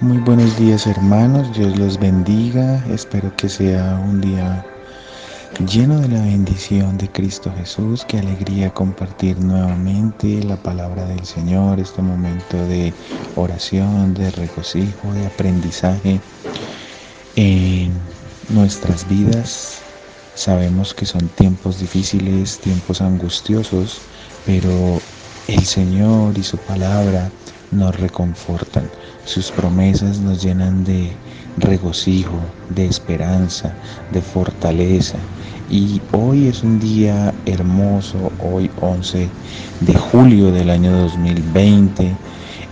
Muy buenos días hermanos, Dios los bendiga, espero que sea un día lleno de la bendición de Cristo Jesús. Qué alegría compartir nuevamente la palabra del Señor, este momento de oración, de regocijo, de aprendizaje en nuestras vidas. Sabemos que son tiempos difíciles, tiempos angustiosos, pero el Señor y su palabra nos reconfortan. Sus promesas nos llenan de regocijo, de esperanza, de fortaleza. Y hoy es un día hermoso, hoy 11 de julio del año 2020,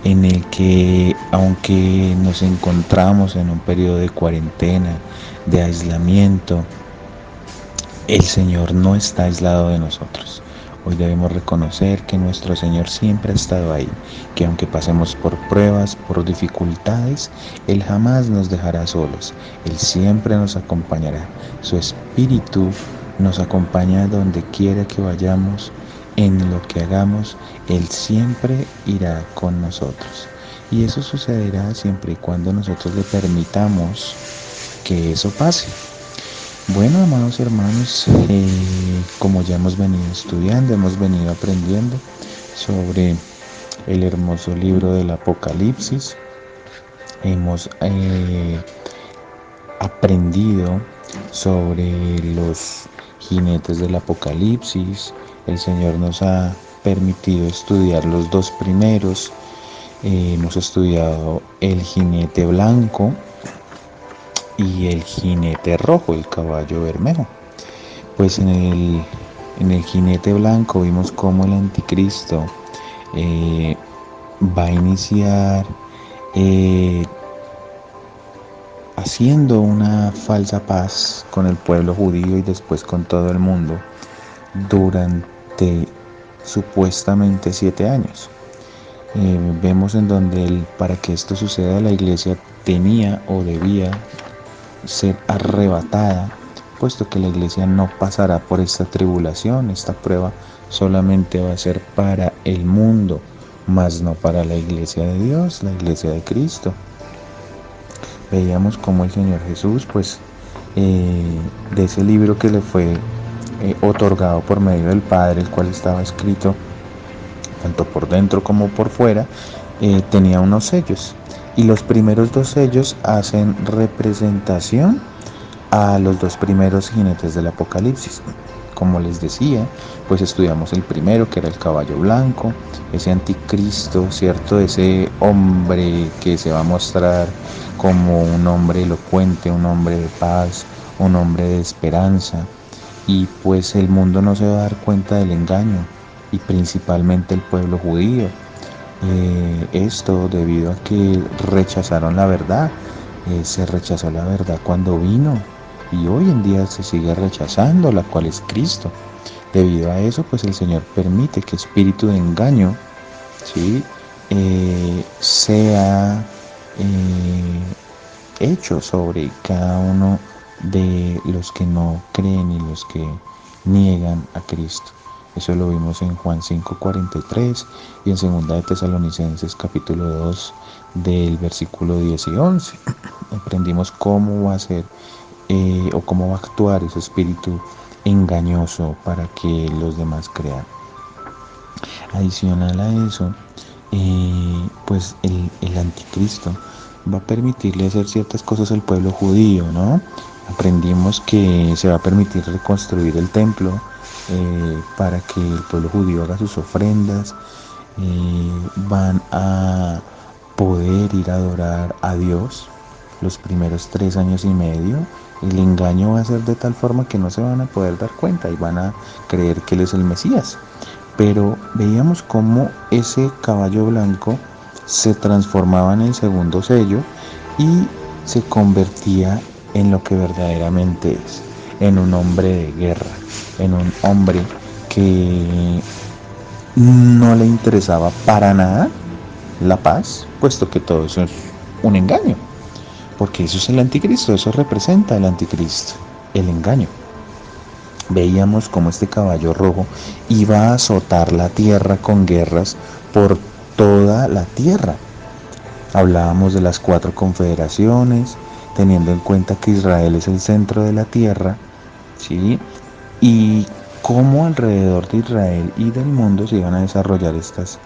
en el que, aunque nos encontramos en un periodo de cuarentena, de aislamiento, el Señor no está aislado de nosotros. Hoy debemos reconocer que nuestro Señor siempre ha estado ahí, que aunque pasemos por pruebas, por dificultades, Él jamás nos dejará solos. Él siempre nos acompañará. Su Espíritu nos acompaña donde quiera que vayamos, en lo que hagamos, Él siempre irá con nosotros. Y eso sucederá siempre y cuando nosotros le permitamos que eso pase. Bueno, amados hermanos, como ya hemos venido estudiando, hemos venido aprendiendo sobre el hermoso libro del Apocalipsis, hemos aprendido sobre los jinetes del Apocalipsis. El Señor nos ha permitido estudiar los dos primeros. Hemos estudiado el jinete blanco y el jinete rojo, el caballo bermejo. Pues en el jinete blanco vimos cómo el anticristo va a iniciar haciendo una falsa paz con el pueblo judío y después con todo el mundo durante supuestamente 7 años. Vemos en donde para que esto suceda la iglesia tenía o debía ser arrebatada, puesto que la iglesia no pasará por esta tribulación. Esta prueba solamente va a ser para el mundo, mas no para la iglesia de Dios, la iglesia de Cristo. Veíamos cómo el Señor Jesús, pues, de ese libro que le fue otorgado por medio del Padre, el cual estaba escrito tanto por dentro como por fuera, tenía unos sellos. Y los primeros 2 sellos hacen representación a los 2 primeros jinetes del Apocalipsis. Como les decía, pues estudiamos el primero, que era el caballo blanco, ese anticristo, ¿cierto? Ese hombre que se va a mostrar como un hombre elocuente, un hombre de paz, un hombre de esperanza. Y pues el mundo no se va a dar cuenta del engaño, y principalmente el pueblo judío. Esto debido a que rechazaron la verdad. Se rechazó la verdad cuando vino, y hoy en día se sigue rechazando, la cual es Cristo. Debido a eso, pues el Señor permite que espíritu de engaño, ¿sí? Sea hecho sobre cada uno de los que no creen y los que niegan a Cristo. Eso lo vimos en Juan 5:43 y en 2 de Tesalonicenses capítulo 2 del versículo 10 y 11. Aprendimos cómo va a ser o cómo va a actuar ese espíritu engañoso para que los demás crean. Adicional a eso, pues el anticristo va a permitirle hacer ciertas cosas al pueblo judío, ¿no? Aprendimos que se va a permitir reconstruir el templo para que el pueblo judío haga sus ofrendas. Van a poder ir a adorar a Dios los primeros 3 años y medio. El engaño va a ser de tal forma que no se van a poder dar cuenta y van a creer que Él es el Mesías. Pero veíamos cómo ese caballo blanco se transformaba en el segundo sello y se convertía en lo que verdaderamente es, en un hombre de guerra, en un hombre que no le interesaba para nada la paz, puesto que todo eso es un engaño, porque eso es el anticristo, eso representa el anticristo, el engaño. veíamos cómo este caballo rojo iba a azotar la tierra con guerras por toda la tierra. Hablábamos de las 4 confederaciones, teniendo en cuenta que Israel es el centro de la tierra, ¿sí? Y cómo alrededor de Israel y del mundo se iban a desarrollar estas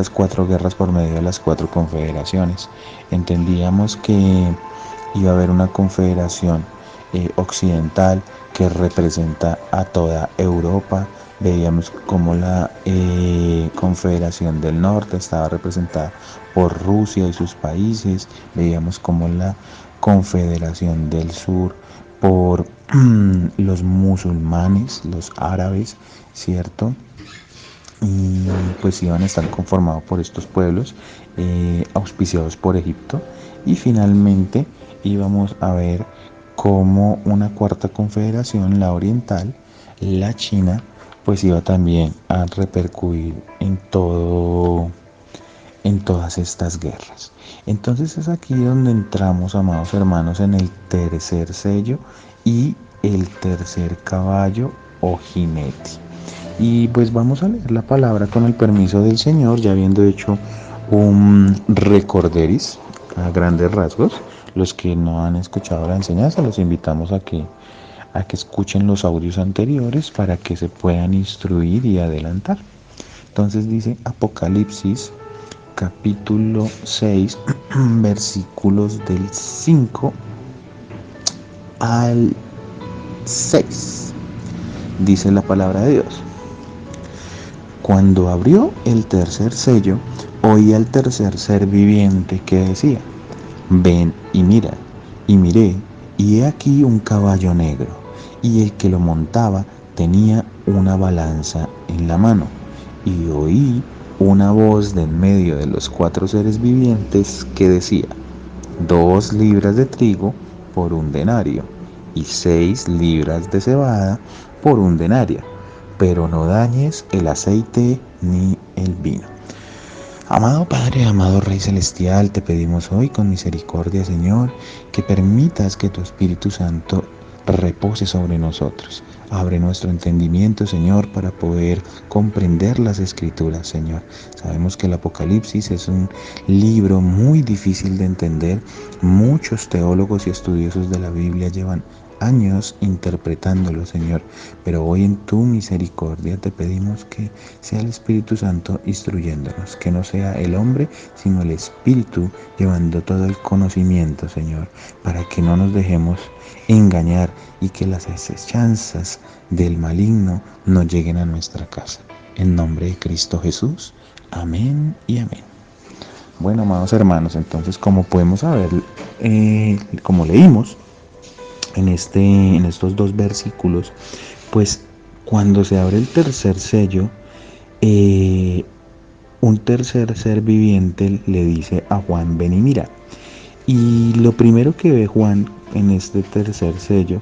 4 guerras por medio de las 4 confederaciones. Entendíamos que iba a haber una confederación occidental que representa a toda Europa. Veíamos como la Confederación del Norte estaba representada por Rusia y sus países. Veíamos como la Confederación del Sur por los musulmanes, los árabes, ¿cierto? Y pues iban a estar conformados por estos pueblos auspiciados por Egipto. Y finalmente íbamos a ver como una 4 confederación, la oriental, la China, pues iba también a repercutir en todas estas guerras. Entonces es aquí donde entramos, amados hermanos, en el tercer sello y el tercer caballo o jinete. Y pues vamos a leer la palabra con el permiso del Señor, ya habiendo hecho un recorderis a grandes rasgos. Los que no han escuchado la enseñanza, los invitamos a que escuchen los audios anteriores para que se puedan instruir y adelantar. Entonces dice Apocalipsis capítulo 6, versículos del 5 al 6. Dice la palabra de Dios. Cuando abrió el tercer sello, oí al tercer ser viviente que decía: ven y mira. Y miré, y he aquí un caballo negro, y el que lo montaba tenía una balanza en la mano. Y oí una voz de en medio de los 4 seres vivientes que decía: 2 libras de trigo por un denario, y 6 libras de cebada por un denario, pero no dañes el aceite ni el vino. Amado Padre, amado Rey Celestial, te pedimos hoy con misericordia, Señor, que permitas que tu Espíritu Santo repose sobre nosotros. Abre nuestro entendimiento, Señor, para poder comprender las Escrituras, Señor. Sabemos que el Apocalipsis es un libro muy difícil de entender. Muchos teólogos y estudiosos de la Biblia llevan años interpretándolo, Señor, pero hoy en tu misericordia te pedimos que sea el Espíritu Santo instruyéndonos, que no sea el hombre, sino el Espíritu llevando todo el conocimiento, Señor, para que no nos dejemos engañar y que las acechanzas del maligno no lleguen a nuestra casa. En nombre de Cristo Jesús, amén y amén. Bueno, amados hermanos, entonces como podemos saber, como leímos, en estos 2 versículos, pues cuando se abre el tercer sello, un tercer ser viviente le dice a Juan: ven y mira. Y lo primero que ve Juan en este tercer sello,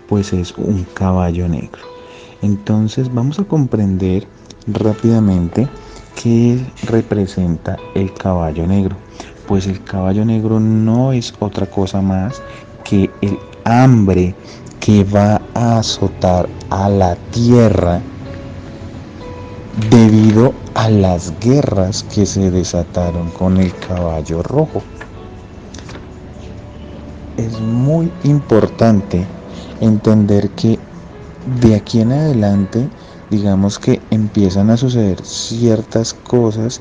pues es un caballo negro. Entonces vamos a comprender rápidamente qué representa el caballo negro. Pues el caballo negro no es otra cosa más que el hambre que va a azotar a la tierra debido a las guerras que se desataron con el caballo rojo. Es muy importante entender que de aquí en adelante, digamos que empiezan a suceder ciertas cosas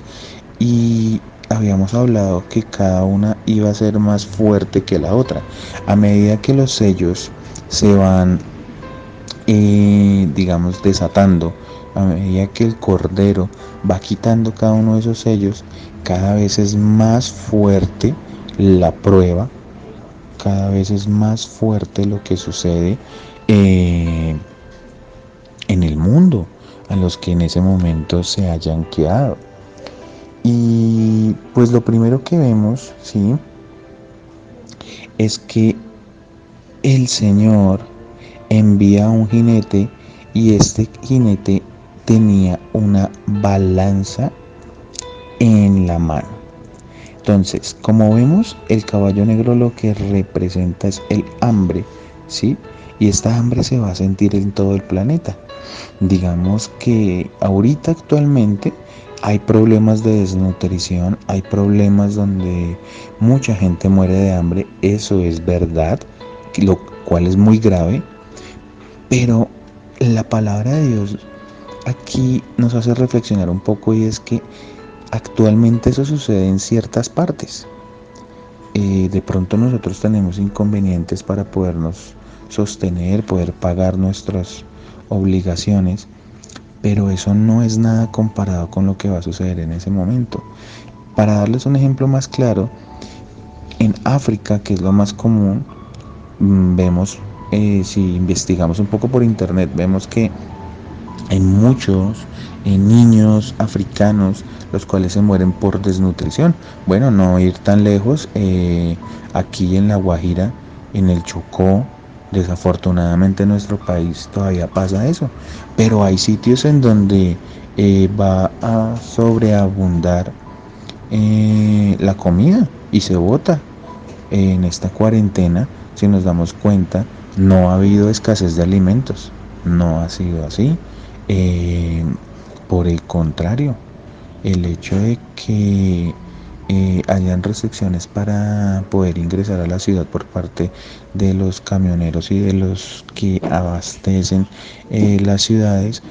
y habíamos hablado que cada una iba a ser más fuerte que la otra. A medida que los sellos se van, digamos, desatando, a medida que el cordero va quitando cada uno de esos sellos, cada vez es más fuerte la prueba, cada vez es más fuerte lo que sucede en el mundo, a los que en ese momento se hayan quedado. Y pues lo primero que vemos, ¿sí?, es que el Señor envía a un jinete y este jinete tenía una balanza en la mano. Entonces, como vemos, el caballo negro lo que representa es el hambre, ¿sí? y esta hambre se va a sentir en todo el planeta. Digamos que ahorita actualmente hay problemas de desnutrición, hay problemas donde mucha gente muere de hambre, eso es verdad, lo cual es muy grave, pero la palabra de Dios aquí nos hace reflexionar un poco y es que actualmente eso sucede en ciertas partes. De pronto nosotros tenemos inconvenientes para podernos sostener, poder pagar nuestras obligaciones, pero eso no es nada comparado con lo que va a suceder en ese momento. Para darles un ejemplo más claro, en África, que es lo más común, vemos, si investigamos un poco por internet, vemos que hay muchos niños africanos los cuales se mueren por desnutrición. Bueno, no ir tan lejos, aquí en La Guajira, en el Chocó, desafortunadamente en nuestro país todavía pasa eso, pero hay sitios en donde va a sobreabundar la comida y se bota. En esta cuarentena, si nos damos cuenta, no ha habido escasez de alimentos, no ha sido así. Eh, por el contrario, el hecho de que hayan restricciones para poder ingresar a la ciudad por parte de los camioneros y de los que abastecen las ciudades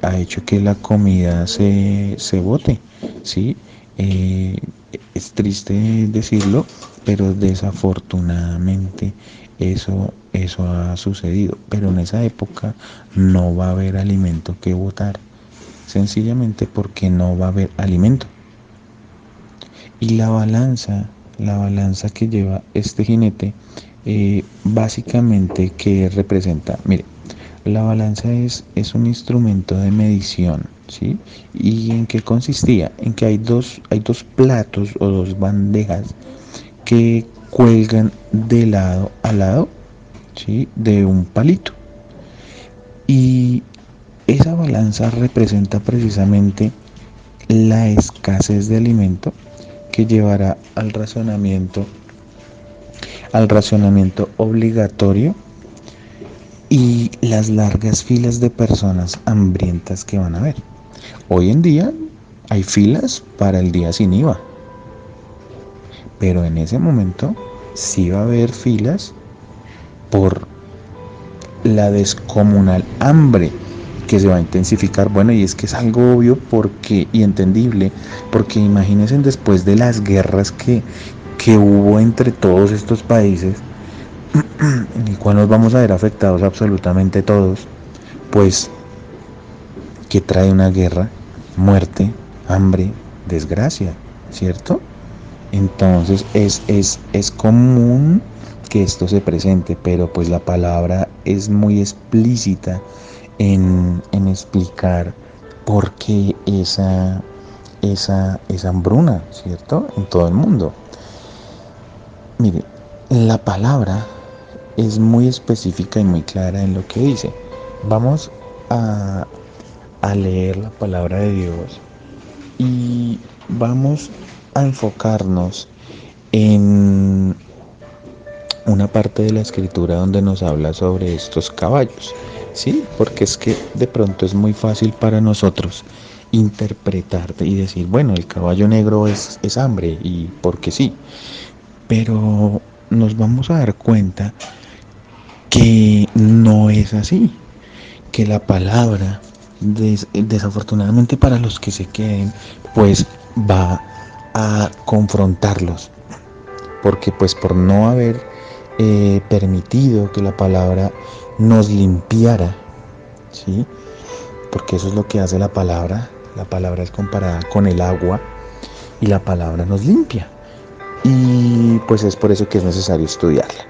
ha hecho que la comida se bote, ¿sí? Es triste decirlo, pero desafortunadamente eso ha sucedido. Pero en esa época no va a haber alimento que botar, sencillamente porque no va a haber alimento. Y la balanza que lleva este jinete, básicamente, que representa, mire, la balanza es un instrumento de medición, ¿sí? ¿Y en qué consistía? En que hay dos platos o dos bandejas que cuelgan de lado a lado, ¿sí? De un palito. Y esa balanza representa precisamente la escasez de alimento que llevará al racionamiento obligatorio y las largas filas de personas hambrientas que van a haber. Hoy en día hay filas para el día sin IVA, pero en ese momento sí va a haber filas por la descomunal hambre que se va a intensificar. Bueno, y es que es algo obvio y entendible, porque imagínense después de las guerras que hubo entre todos estos países, en el cual nos vamos a ver afectados absolutamente todos, pues, ¿qué trae una guerra? Muerte, hambre, desgracia, ¿cierto? Entonces es común que esto se presente, pero pues la palabra es muy explícita en explicar por qué esa hambruna, ¿cierto? En todo el mundo. Mire, la palabra es muy específica y muy clara en lo que dice. Vamos a leer la palabra de Dios y vamos a enfocarnos en una parte de la escritura donde nos habla sobre estos caballos, ¿sí? Porque es que de pronto es muy fácil para nosotros interpretar y decir, bueno, el caballo negro es hambre y porque sí, pero nos vamos a dar cuenta que no es así, que la palabra, desafortunadamente para los que se queden, pues va a confrontarlos, porque pues por no haber permitido que la palabra nos limpiara, ¿sí? Porque eso es lo que hace la palabra es comparada con el agua y la palabra nos limpia, y pues es por eso que es necesario estudiarla.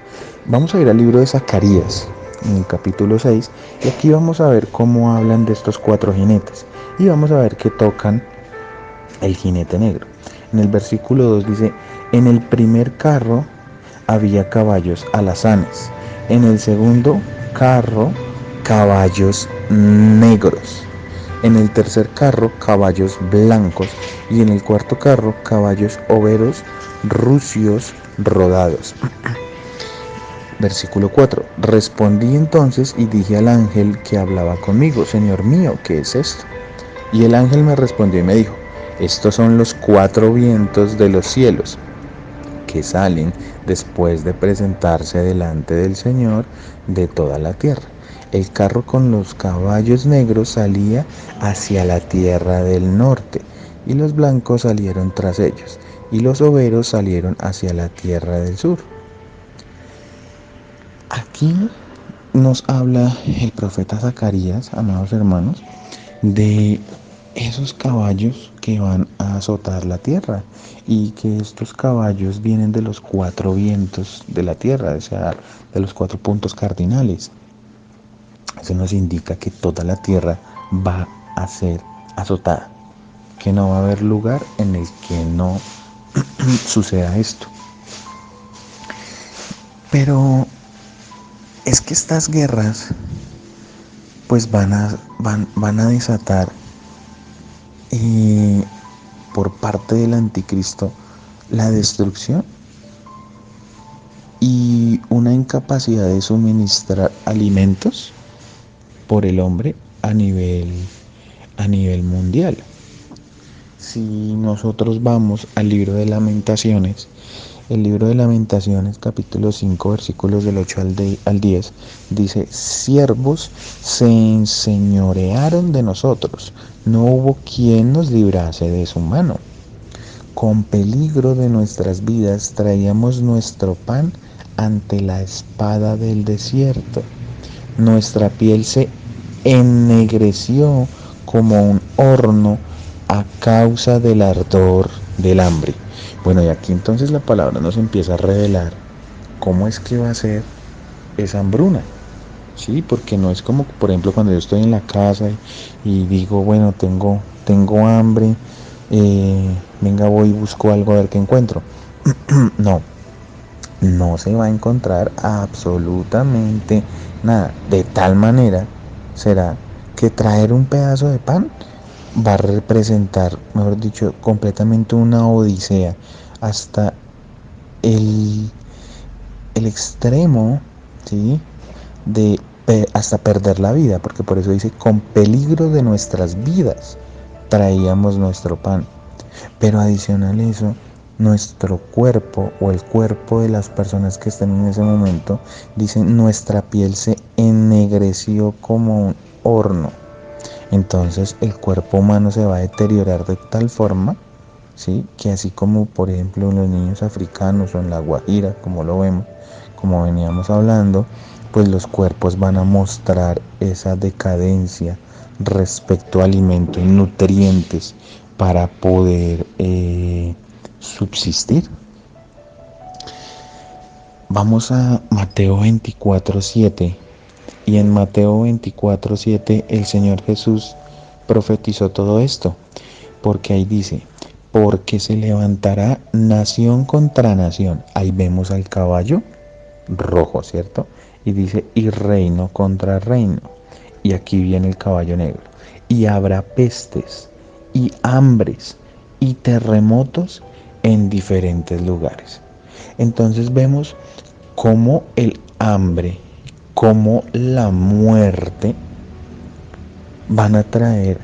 Vamos a ir al libro de Zacarías, en el capítulo 6, y aquí vamos a ver cómo hablan de estos 4 jinetes, y vamos a ver que tocan el jinete negro. En el versículo 2 dice: en el primer carro había caballos alazanes, en el segundo carro caballos negros, en el tercer carro caballos blancos, y en el cuarto carro caballos overos rucios rodados. Versículo 4. Respondí entonces y dije al ángel que hablaba conmigo: Señor mío, ¿qué es esto? Y el ángel me respondió y me dijo: estos son los 4 vientos de los cielos que salen después de presentarse delante del Señor de toda la tierra. El carro con los caballos negros salía hacia la tierra del norte, y los blancos salieron tras ellos, y los overos salieron hacia la tierra del sur. Aquí nos habla el profeta Zacarías, amados hermanos, de esos caballos que van a azotar la tierra, y que estos caballos vienen de los 4 vientos de la tierra, o sea, de los 4 puntos cardinales. Eso nos indica que toda la tierra va a ser azotada, que no va a haber lugar en el que no suceda esto. Pero es que estas guerras pues van a desatar por parte del anticristo la destrucción y una incapacidad de suministrar alimentos por el hombre a nivel mundial. Si nosotros vamos al libro de Lamentaciones, el libro de Lamentaciones, capítulo 5, versículos del 8 al 10, dice: siervos se enseñorearon de nosotros, no hubo quien nos librase de su mano. Con peligro de nuestras vidas traíamos nuestro pan ante la espada del desierto. Nuestra piel se ennegreció como un horno a causa del ardor del hambre. Bueno, y aquí entonces la palabra nos empieza a revelar cómo es que va a ser esa hambruna. Sí, porque no es como, por ejemplo, cuando yo estoy en la casa y digo, bueno, tengo hambre, venga, voy y busco algo a ver qué encuentro. No se va a encontrar absolutamente nada. De tal manera será que traer un pedazo de pan va a representar, mejor dicho, completamente una odisea hasta el extremo, ¿sí? De hasta perder la vida, porque por eso dice: con peligro de nuestras vidas traíamos nuestro pan. Pero adicional a eso, nuestro cuerpo o el cuerpo de las personas que están en ese momento, dicen: nuestra piel se ennegreció como un horno. Entonces el cuerpo humano se va a deteriorar de tal forma, ¿sí?, que así como por ejemplo en los niños africanos o en la Guajira, como lo vemos, como veníamos hablando, pues los cuerpos van a mostrar esa decadencia respecto a alimentos y nutrientes para poder subsistir. Vamos a Mateo 24:7, y en Mateo 24:7 el Señor Jesús profetizó todo esto, porque ahí dice: porque se levantará nación contra nación. Ahí vemos al caballo rojo, ¿cierto? Y dice: y reino contra reino. Y aquí viene el caballo negro. Y habrá pestes y hambres y terremotos en diferentes lugares. Entonces vemos cómo el hambre, cómo la muerte van a traer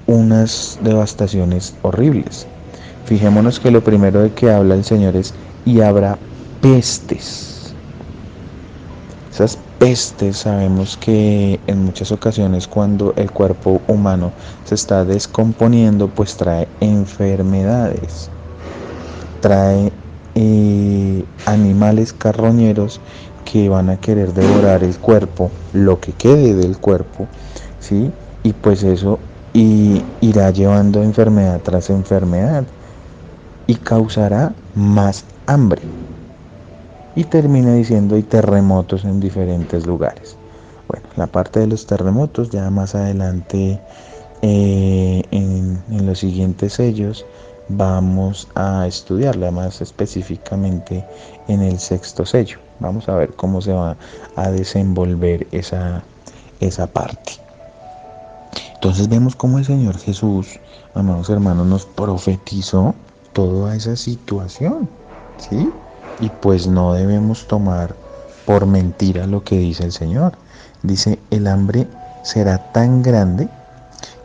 unas devastaciones horribles. Fijémonos que lo primero de que habla el Señor es: y habrá pestes. Esas pestes, sabemos que en muchas ocasiones cuando el cuerpo humano se está descomponiendo, pues trae enfermedades, trae animales carroñeros que van a querer devorar el cuerpo, lo que quede del cuerpo, ¿sí? Y pues eso irá llevando enfermedad tras enfermedad y causará más hambre. Y termina diciendo: y terremotos en diferentes lugares. Bueno, la parte de los terremotos ya más adelante en los siguientes sellos vamos a estudiarla más específicamente en el 6.º sello. Vamos a ver cómo se va a desenvolver esa parte. Entonces vemos cómo el Señor Jesús, amados hermanos, nos profetizó toda esa situación, ¿sí? Y pues no debemos tomar por mentira lo que dice el Señor. Dice, el hambre será tan grande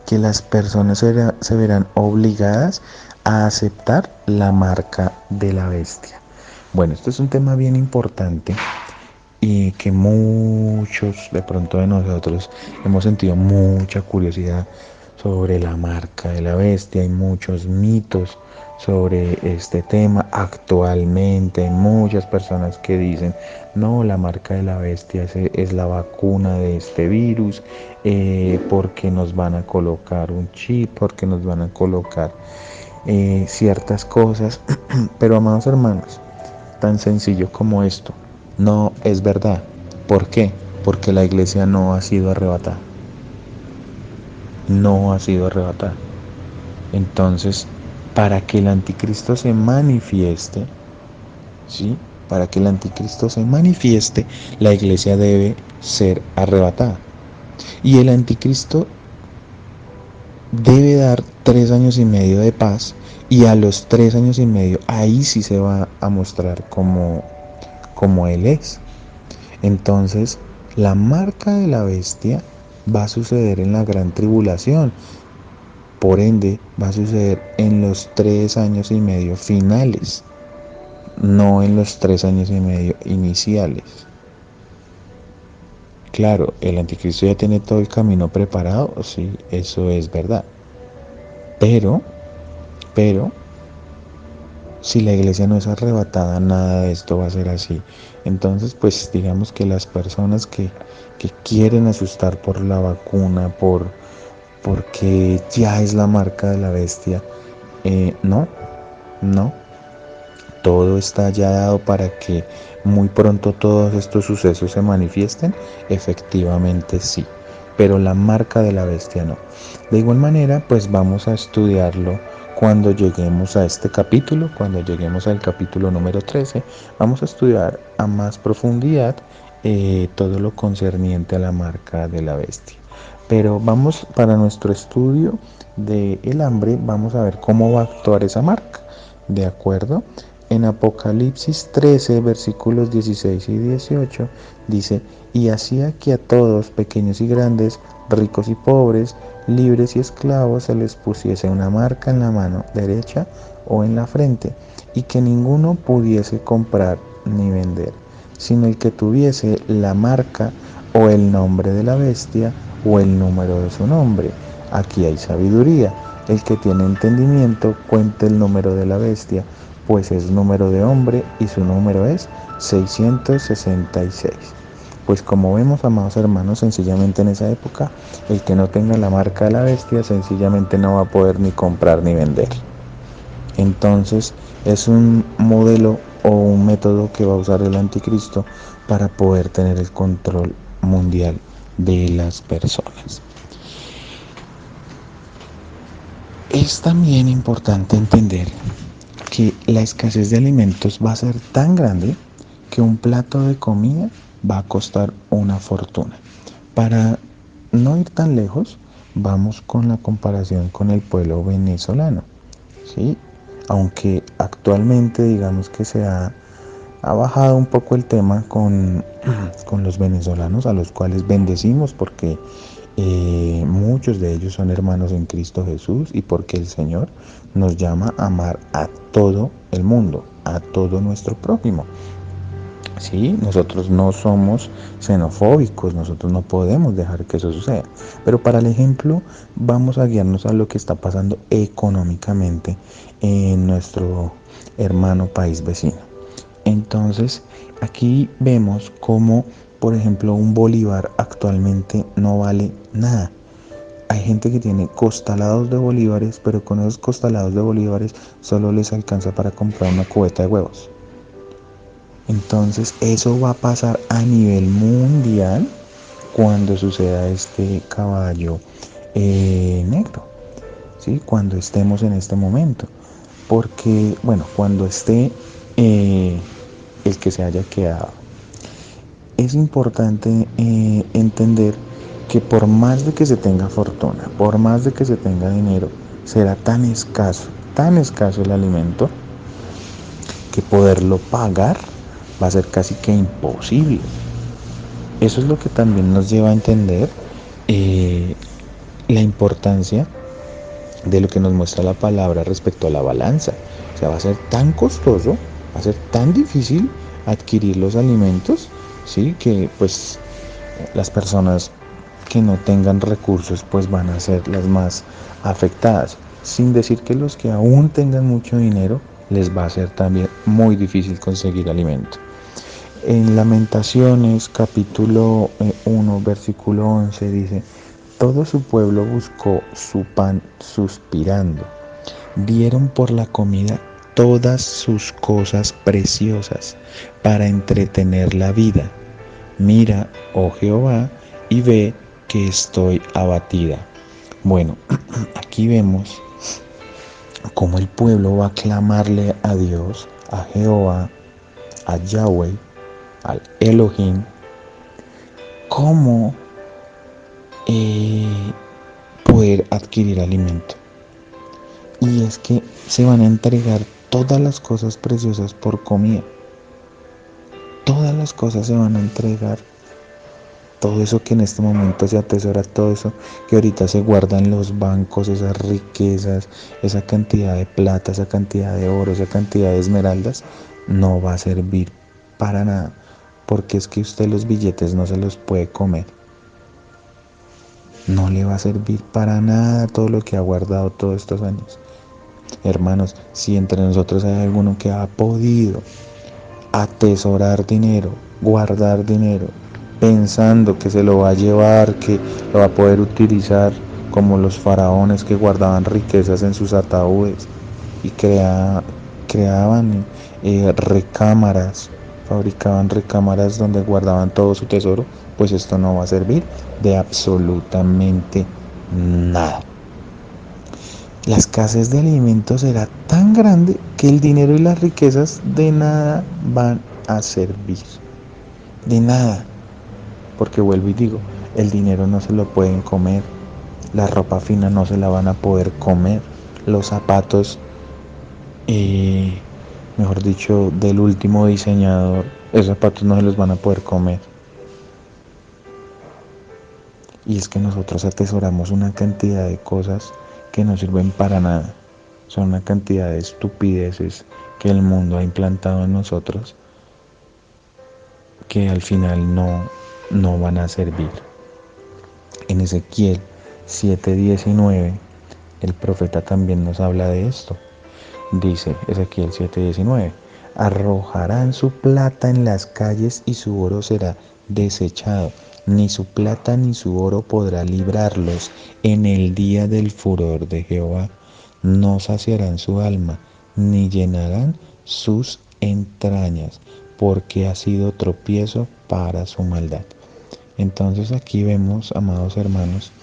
que las personas se verán obligadas a aceptar la marca de la bestia. Bueno, esto es un tema bien importante y que muchos de pronto de nosotros hemos sentido mucha curiosidad sobre la marca de la bestia. Hay muchos mitos sobre este tema. Actualmente hay muchas personas que dicen, no, la marca de la bestia es la vacuna de este virus, porque nos van a colocar un chip, porque nos van a colocar ciertas cosas. Pero amados hermanos, tan sencillo como esto no es verdad. ¿Por qué? Porque la iglesia no ha sido arrebatada. No ha sido arrebatada. Entonces, para que el anticristo se manifieste, ¿sí? Para que el anticristo se manifieste, la iglesia debe ser arrebatada. Y el anticristo debe dar 3 años y medio de paz, y a los 3 años y medio ahí sí se va a mostrar como él es. Entonces, la marca de la bestia va a suceder en la gran tribulación. Por ende, va a suceder en los 3 años y medio finales, no en los 3 años y medio iniciales. Claro, el anticristo ya tiene todo el camino preparado, sí, eso es verdad. Pero, si la iglesia no es arrebatada, nada de esto va a ser así. Entonces, pues digamos que las personas que quieren asustar por la vacuna, porque ya es la marca de la bestia, no, no. Todo está ya dado para que muy pronto todos estos sucesos se manifiesten. Efectivamente sí, pero la marca de la bestia no. De igual manera, pues vamos a estudiarlo cuando lleguemos a este capítulo, cuando lleguemos al capítulo número 13, vamos a estudiar a más profundidad todo lo concerniente a la marca de la bestia. Pero vamos, para nuestro estudio del hambre, vamos a ver cómo va a actuar esa marca. ¿De acuerdo? En Apocalipsis 13, versículos 16 y 18, dice, y hacía que a todos, pequeños y grandes, ricos y pobres, libres y esclavos, se les pusiese una marca en la mano derecha o en la frente, y que ninguno pudiese comprar ni vender, sino el que tuviese la marca o el nombre de la bestia o el número de su nombre. Aquí hay sabiduría. El que tiene entendimiento cuente el número de la bestia, pues es número de hombre y su número es 666. Pues como vemos, amados hermanos, sencillamente en esa época, el que no tenga la marca de la bestia sencillamente no va a poder ni comprar ni vender. Entonces es un modelo o un método que va a usar el anticristo para poder tener el control mundial de las personas. Es también importante entender que la escasez de alimentos va a ser tan grande que un plato de comida va a costar una fortuna. Para no ir tan lejos, vamos con la comparación con el pueblo venezolano, ¿sí? Aunque actualmente digamos que ha bajado un poco el tema con los venezolanos, a los cuales bendecimos porque muchos de ellos son hermanos en Cristo Jesús, y porque el Señor nos llama a amar a todo el mundo, a todo nuestro prójimo. Sí, nosotros no somos xenofóbicos, nosotros no podemos dejar que eso suceda. Pero para el ejemplo, vamos a guiarnos a lo que está pasando económicamente en nuestro hermano país vecino. Entonces, aquí vemos cómo, por ejemplo, un bolívar actualmente no vale nada. Hay gente que tiene costalados de bolívares, pero con esos costalados de bolívares solo les alcanza para comprar una cubeta de huevos. Entonces, eso va a pasar a nivel mundial cuando suceda este caballo negro, ¿sí? Cuando estemos en este momento. Porque, bueno, cuando esté el que se haya quedado. Es importante entender que por más de que se tenga fortuna, por más de que se tenga dinero, será tan escaso el alimento, que poderlo pagar va a ser casi que imposible. Eso es lo que también nos lleva a entender la importancia de lo que nos muestra la palabra respecto a la balanza. O sea, va a ser tan costoso, va a ser tan difícil adquirir los alimentos, ¿sí? Que pues las personas que no tengan recursos pues van a ser las más afectadas. Sin decir que los que aún tengan mucho dinero les va a ser también muy difícil conseguir alimento. En Lamentaciones capítulo 1 versículo 11 dice: todo su pueblo buscó su pan suspirando. Dieron por la comida todas sus cosas preciosas para entretener la vida. Mira, oh Jehová, y ve que estoy abatida. Bueno, aquí vemos cómo el pueblo va a clamarle a Dios, a Jehová, a Yahweh, al Elohim, cómo poder adquirir alimento. Y es que se van a entregar todas las cosas preciosas por comida. Todas las cosas se van a entregar. Todo eso que en este momento se atesora, todo eso que ahorita se guarda en los bancos, esas riquezas, esa cantidad de plata, esa cantidad de oro, esa cantidad de esmeraldas, no va a servir para nada. Porque es que usted los billetes no se los puede comer. No le va a servir para nada todo lo que ha guardado todos estos años. Hermanos, si entre nosotros hay alguno que ha podido atesorar dinero, guardar dinero, pensando que se lo va a llevar, que lo va a poder utilizar, como los faraones que guardaban riquezas en sus ataúdes y creaban recámaras, fabricaban recámaras donde guardaban todo su tesoro, pues esto no va a servir de absolutamente nada. La escasez de alimentos será tan grande que el dinero y las riquezas de nada van a servir. De nada. Porque vuelvo y digo, el dinero no se lo pueden comer, la ropa fina no se la van a poder comer, los zapatos, mejor dicho, del último diseñador, esos zapatos no se los van a poder comer. Y es que nosotros atesoramos una cantidad de cosas que no sirven para nada. Son una cantidad de estupideces que el mundo ha implantado en nosotros que al final no van a servir. En Ezequiel 7:19 el profeta también nos habla de esto. Dice Ezequiel 7:19: arrojarán su plata en las calles y su oro será desechado. Ni su plata ni su oro podrá librarlos en el día del furor de Jehová. No saciarán su alma, ni llenarán sus entrañas, porque ha sido tropiezo para su maldad. Entonces aquí vemos, amados hermanos,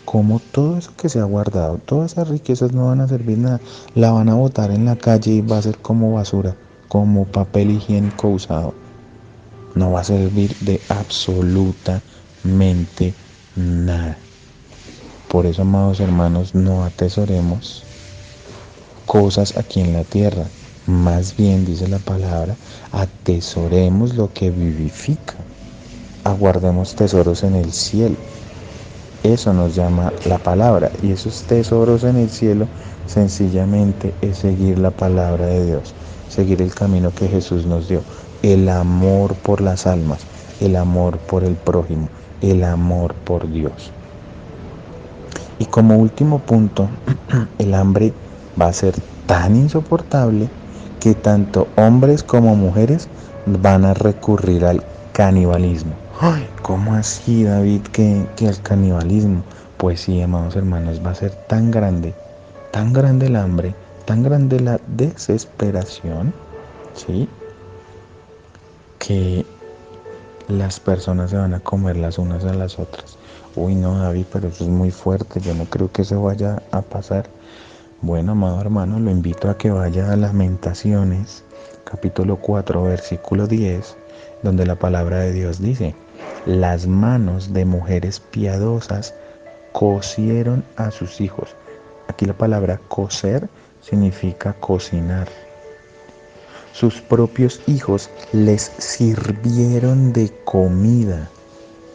cómo todo eso que se ha guardado, todas esas riquezas no van a servir nada, la van a botar en la calle y va a ser como basura, como papel higiénico usado. No va a servir de absolutamente nada. Por eso, amados hermanos, no atesoremos cosas aquí en la tierra. Más bien, dice la palabra, atesoremos lo que vivifica. Aguardemos tesoros en el cielo. Eso nos llama la palabra, y esos tesoros en el cielo sencillamente es seguir la palabra de Dios, seguir el camino que Jesús nos dio, el amor por las almas, el amor por el prójimo, el amor por Dios. Y como último punto, el hambre va a ser tan insoportable que tanto hombres como mujeres van a recurrir al canibalismo. Ay, ¿cómo así, David, que el canibalismo? Pues sí, amados hermanos, va a ser tan grande el hambre, tan grande la desesperación, ¿sí? Que las personas se van a comer las unas a las otras. Uy, no, David, pero eso es muy fuerte, yo no creo que eso vaya a pasar. Bueno, amado hermano, lo invito a que vaya a Lamentaciones, capítulo 4, versículo 10, donde la palabra de Dios dice: las manos de mujeres piadosas cocieron a sus hijos. Aquí la palabra cocer significa cocinar. sus propios hijos les sirvieron de comida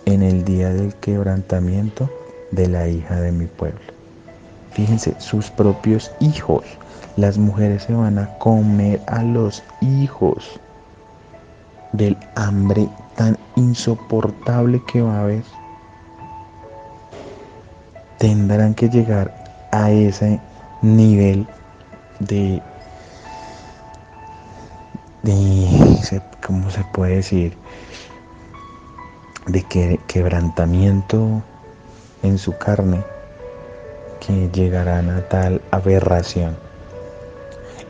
en el día del quebrantamiento de la hija de mi pueblo. Fíjense, sus propios hijos. Las mujeres se van a comer a los hijos del hambre tan insoportable que va a haber. Tendrán que llegar a ese nivel de ¿cómo se puede decir? De quebrantamiento en su carne, que llegarán a tal aberración.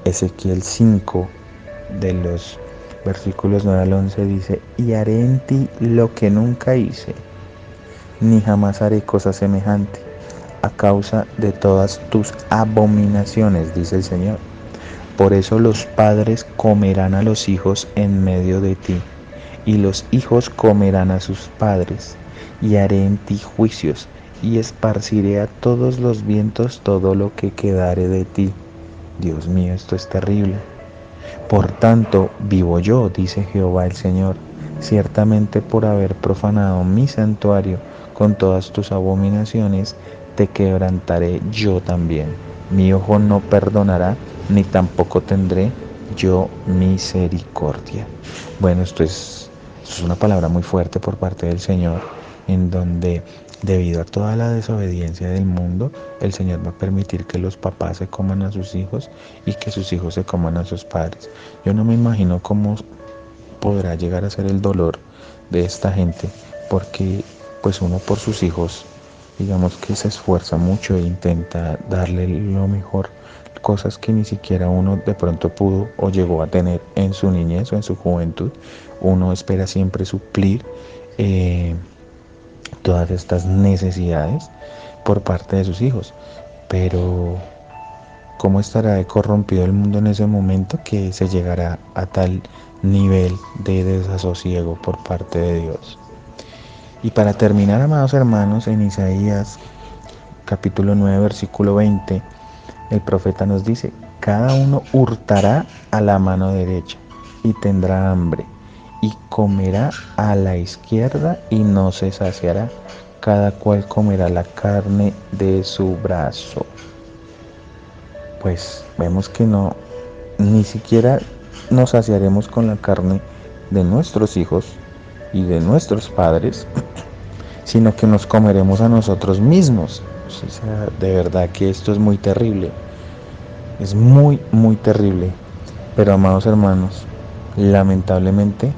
Ezequiel 5, de los versículos 9 al 11 dice: y haré en ti lo que nunca hice, ni jamás haré cosa semejante, a causa de todas tus abominaciones, dice el Señor. Por eso los padres comerán a los hijos en medio de ti, y los hijos comerán a sus padres, y haré en ti juicios, y esparciré a todos los vientos todo lo que quedare de ti. Dios mío, esto es terrible. Por tanto, vivo yo, dice Jehová el Señor, ciertamente por haber profanado mi santuario con todas tus abominaciones, te quebrantaré yo también. Mi ojo no perdonará, ni tampoco tendré yo misericordia. Bueno, esto es una palabra muy fuerte por parte del Señor, en donde debido a toda la desobediencia del mundo, el Señor va a permitir que los papás se coman a sus hijos y que sus hijos se coman a sus padres. Yo no me imagino cómo podrá llegar a ser el dolor de esta gente, porque pues uno por sus hijos, digamos que se esfuerza mucho e intenta darle lo mejor, cosas que ni siquiera uno de pronto pudo o llegó a tener en su niñez o en su juventud. Uno espera siempre suplir todas estas necesidades por parte de sus hijos, pero ¿cómo estará de corrompido el mundo en ese momento que se llegará a tal nivel de desasosiego por parte de Dios? Y para terminar, amados hermanos, en Isaías capítulo 9 versículo 20, el profeta nos dice: cada uno hurtará a la mano derecha y tendrá hambre, y comerá a la izquierda y no se saciará, cada cual comerá la carne de su brazo. Pues vemos que no, ni siquiera nos saciaremos con la carne de nuestros hijos y de nuestros padres, sino que nos comeremos a nosotros mismos. O sea, de verdad que esto es muy terrible. Es muy, muy terrible. Pero amados hermanos, lamentablemente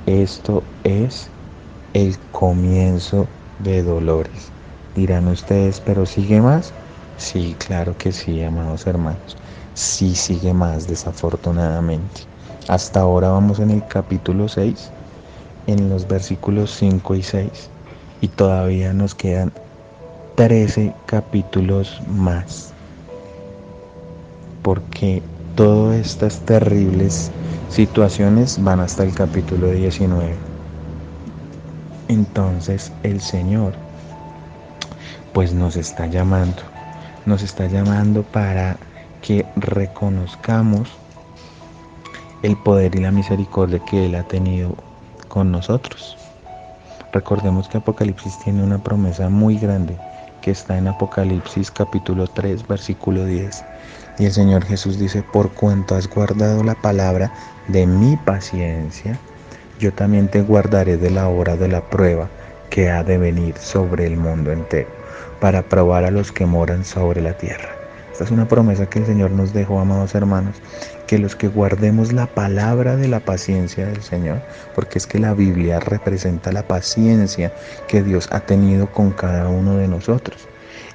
esto es el comienzo de dolores. Dirán ustedes, ¿pero sigue más? Sí, claro que sí, amados hermanos. Sí sigue más, desafortunadamente. Hasta ahora vamos en el capítulo 6, en los versículos 5 y 6. Y todavía nos quedan 13 capítulos más. Porque todas estas terribles situaciones van hasta el capítulo 19. Entonces el Señor pues nos está llamando para que reconozcamos el poder y la misericordia que Él ha tenido con nosotros. Recordemos que Apocalipsis tiene una promesa muy grande que está en Apocalipsis capítulo 3 versículo 10. Y el Señor Jesús dice: por cuanto has guardado la palabra de mi paciencia, yo también te guardaré de la hora de la prueba que ha de venir sobre el mundo entero, para probar a los que moran sobre la tierra. Esta es una promesa que el Señor nos dejó, amados hermanos, que los que guardemos la palabra de la paciencia del Señor, porque es que la Biblia representa la paciencia que Dios ha tenido con cada uno de nosotros.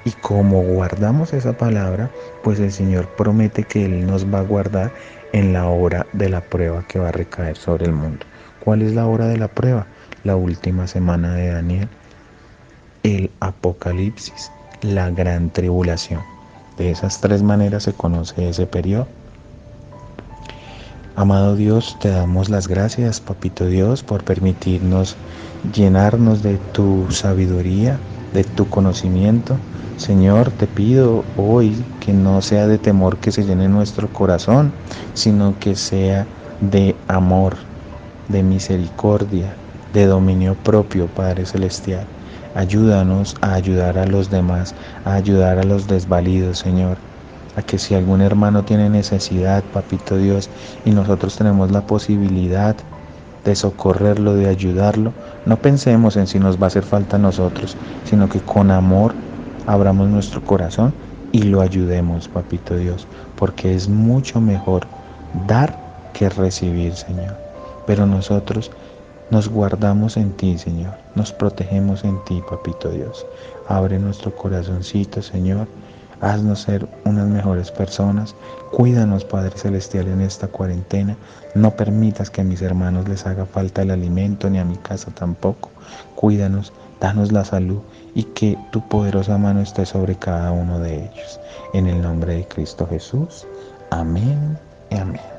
Y como guardamos esa palabra, pues el Señor promete que Él nos va a guardar en la hora de la prueba que va a recaer sobre el mundo. ¿Cuál es la hora de la prueba? La última semana de Daniel, el Apocalipsis, la gran tribulación. De esas tres maneras se conoce ese periodo. Amado Dios, te damos las gracias, Papito Dios, por permitirnos llenarnos de tu sabiduría, de tu conocimiento. Señor, te pido hoy que no sea de temor que se llene nuestro corazón, sino que sea de amor, de misericordia, de dominio propio, Padre Celestial. Ayúdanos a ayudar a los demás, a ayudar a los desvalidos, Señor. A que si algún hermano tiene necesidad, Papito Dios, y nosotros tenemos la posibilidad de socorrerlo, de ayudarlo, no pensemos en si nos va a hacer falta a nosotros, sino que con amor abramos nuestro corazón y lo ayudemos, Papito Dios, porque es mucho mejor dar que recibir, Señor. Pero nosotros nos guardamos en ti, Señor, nos protegemos en ti, Papito Dios. Abre nuestro corazoncito, Señor. Haznos ser unas mejores personas. Cuídanos, Padre Celestial, en esta cuarentena. No permitas que a mis hermanos les haga falta el alimento, ni a mi casa tampoco. Cuídanos, danos la salud y que tu poderosa mano esté sobre cada uno de ellos. En el nombre de Cristo Jesús. Amén y amén.